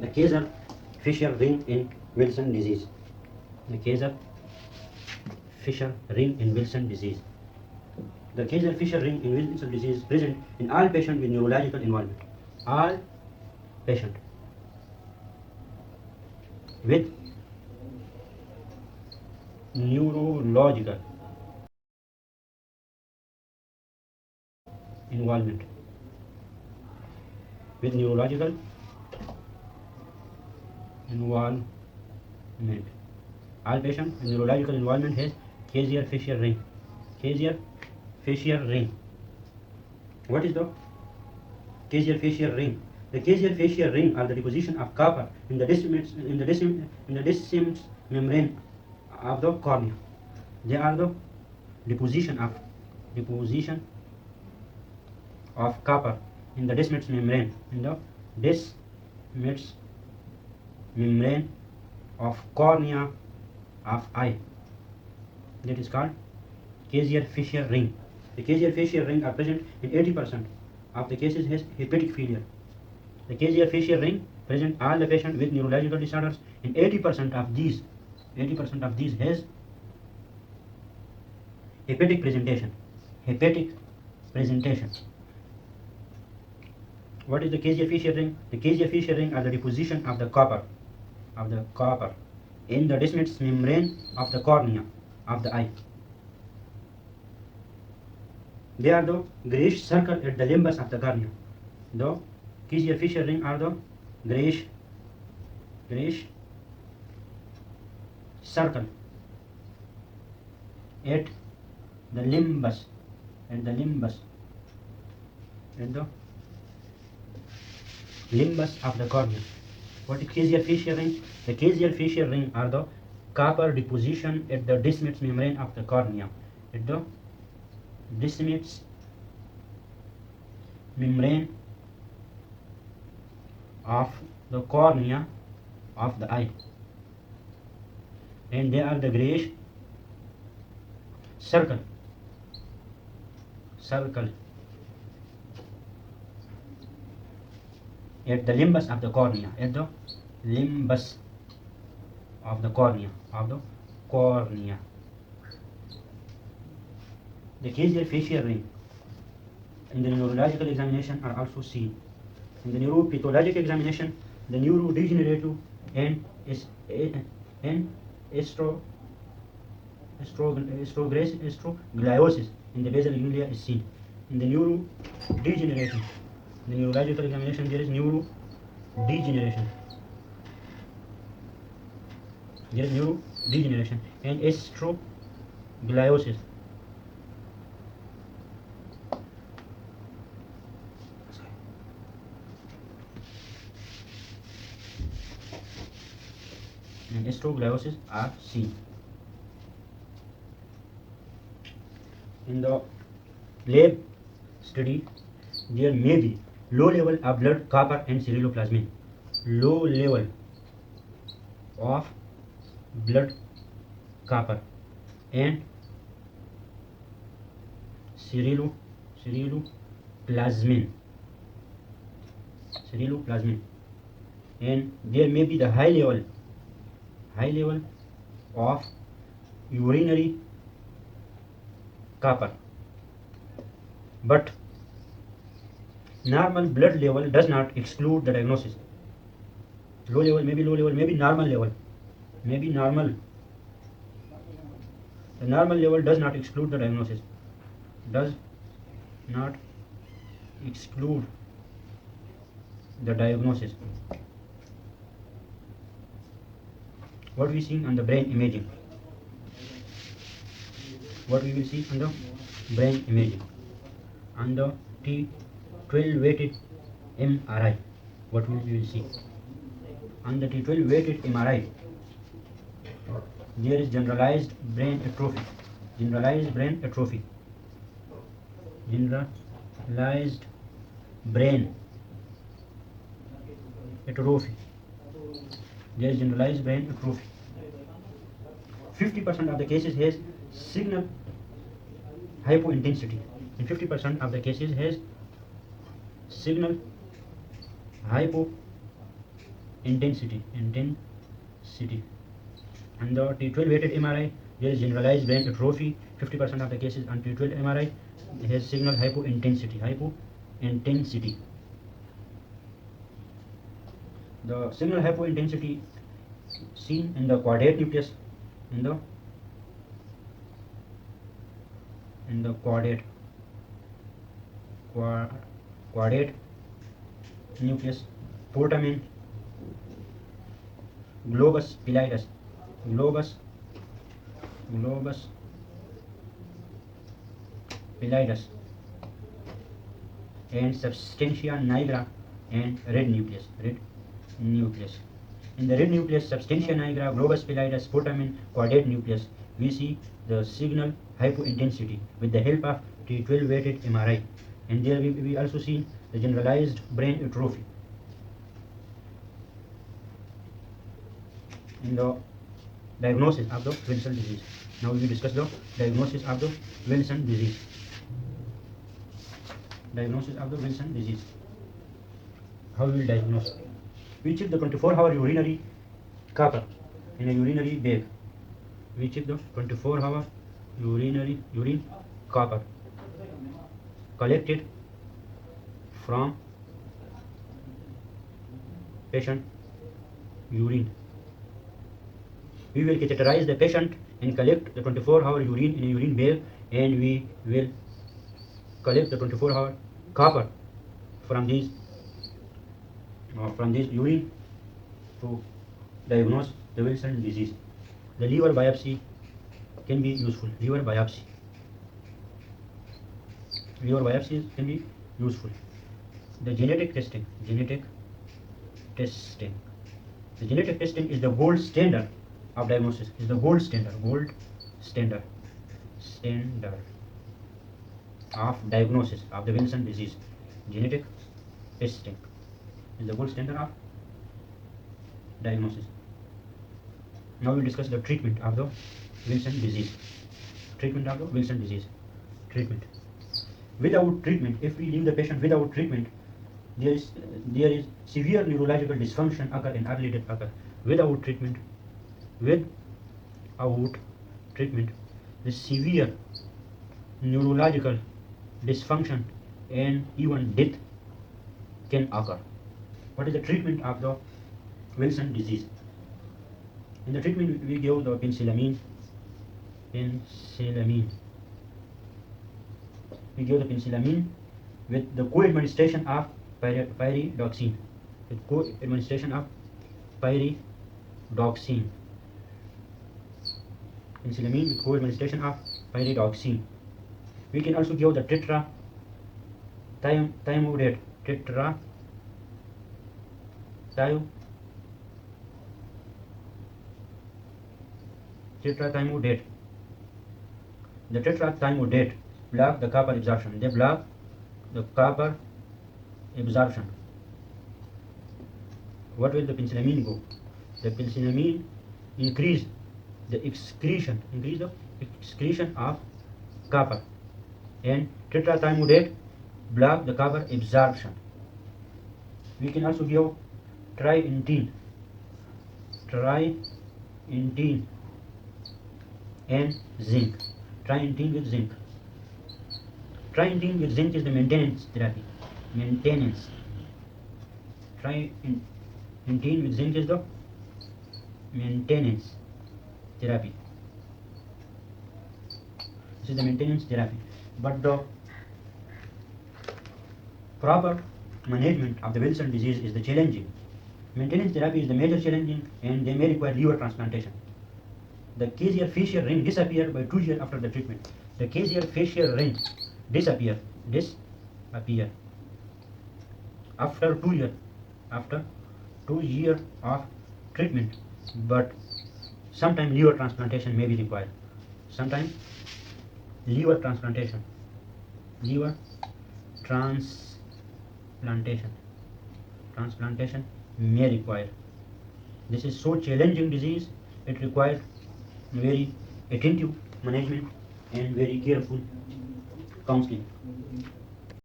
The Kaiser-Fisher ring in Wilson disease. The Kaiser-Fisher ring in Wilson disease. The Kaiser-Fisher ring in Wilson disease is present in all patients with neurological involvement. All patients with neurological involvement. With neurological involvement. All patients with neurological involvement has Kaiser-Fisher ring. Kaiser-Fisher ring. What is the Kaiser-Fisher ring? The Kaiser-Fisher ring are the deposition of copper in the descemet membrane of the cornea. They are the deposition of copper in the descemet membrane of cornea of eye. That is called Kaiser-Fisher ring. The Kaiser-Fisher ring are present in 80% of the cases has hepatic failure. The Kaiser-Fisher ring present all the patient with neurological disorders. In 80% of these has hepatic presentation. What is the Kaiser-Fisher ring? The Kaiser-Fisher ring are the deposition of the copper in the descemet membrane of the cornea of the eye. They are the grayish circle at the limbus of the cornea. The Kaiser-Fisher ring are the grayish circle at the limbus of the cornea. What is Kaiser-Fisher ring? The Kaiser-Fisher ring are the copper deposition at the descemet membrane of the cornea. At the descemet membrane of the cornea of the eye, and they are the grayish circle at the limbus of the cornea. The Kaiser-Fisher ring in the neurological examination are also seen. In the neuropathologic examination, the neurodegenerative and astrogliosis in the basal ganglia is seen. In the neurodegeneration, in the neurological examination, there is neurodegeneration. And astrogliosis. And astrogliosis are seen. In the lab study, there may be low level of blood copper and ceruloplasmin. Low level of blood copper and ceruloplasmin. And there may be the high level of urinary copper, but normal blood level does not exclude the diagnosis. Low level, maybe normal level, maybe normal. The normal level does not exclude the diagnosis. Does not exclude the diagnosis. What we see on the brain imaging? What we will see on the brain imaging? On the T12 weighted MRI. What we will see? On the T12 weighted MRI, there is generalized brain atrophy. Generalized brain atrophy. There is generalized brain atrophy. 50% of the cases has signal hypointensity. In 50% of the cases has signal hypointensity. intensity. And the T12 weighted MRI, there is generalized brain atrophy. 50% of the cases on T12 MRI has signal hypointensity. The signal hypointensity seen in the quadrate nucleus, in the quadrate nucleus, foramen, globus pallidus, and substantia nigra and red nucleus. In the red nucleus, substantia nigra, globus pallidus, foramen, quadrate nucleus, we see the signal hypointensity with the help of T12 weighted MRI. And there we also see the generalized brain atrophy. In the diagnosis of the Wilson disease. Now we will discuss the diagnosis of the Wilson disease. How we will diagnose? We check the 24-hour urinary copper in a urinary bag. We check the 24-hour urine copper collected from patient urine. We will catheterize the patient and collect the 24-hour urine in a urine bag, and we will collect the 24-hour copper from these urine to diagnose the Wilson disease. The liver biopsy can be useful. Liver biopsies can be useful. The genetic testing. The genetic testing is the gold standard of diagnosis. Of diagnosis of the Wilson disease. Genetic testing is the gold standard of diagnosis. Now we will discuss the treatment of the Wilson disease. Treatment. Without treatment, if we leave the patient without treatment, there is severe neurological dysfunction occur and early death occur. Without treatment, the severe neurological dysfunction and even death can occur. What is the treatment of the Wilson disease? In the treatment, we give the penicillamine. We give the penicillamine with the co-administration of pyridoxine. Penicillamine with co-administration of pyridoxine. We can also give the tetrathiamidate. The tetrathiamidate block the copper absorption. They block the copper absorption. What will the penicillamine go? The penicillamine increase the excretion of copper, and tetrathiamidate block the copper absorption. We can also give trientine and zinc. Trientine with zinc is the maintenance therapy. Trientine with zinc is the maintenance therapy. This is the maintenance therapy. But the proper management of the Wilson disease is the challenging. Maintenance therapy is the major challenging, and they may require liver transplantation. The Kayser-Fisher ring disappear by 2 years after the treatment. The Kayser-Fisher ring disappear after 2 years. After 2 years of treatment, but sometimes liver transplantation may be required. Liver transplantation may require. This is so challenging disease. It requires very attentive management and very careful counseling.